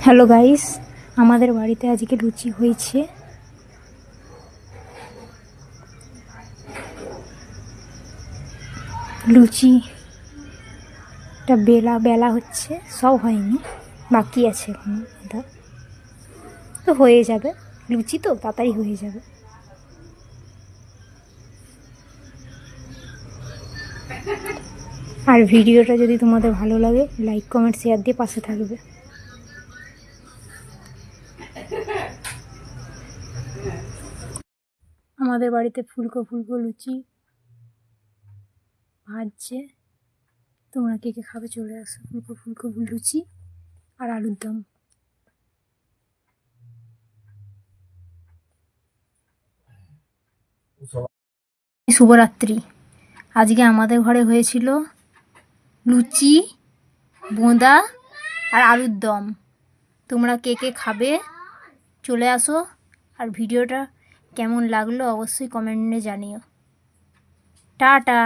Hello guys, আমাদের বাড়িতে আজকে লুচি হয়েছে। লুচিটা বেলা বেলা হচ্ছে, সব হয়নি, বাকি আছে এখনো। এটা তো হয়ে যাবে, লুচি তো তাড়াতাড়ি হয়ে যাবে। আর ভিডিওটা যদি তোমাদের ভালো লাগে, লাইক কমেন্ট শেয়ার দিয়ে পাশে থাকবে। আমাদের বাড়িতে ফুলকো ফুলকো লুচি ভাজছে। তোমরা কে কে খাবে চলে আসো। ফুলকো ফুলকো লুচি আর আলুর দম। শুভরাত্রি। আজকে আমাদের ঘরে হয়েছিল লুচি, বোঁদা আর আলুর দম। তোমরা কে কে খাবে চলে আসো। আর ভিডিওটা কেমন লাগলো অবশ্যই কমেন্টে জানিও। টাটা।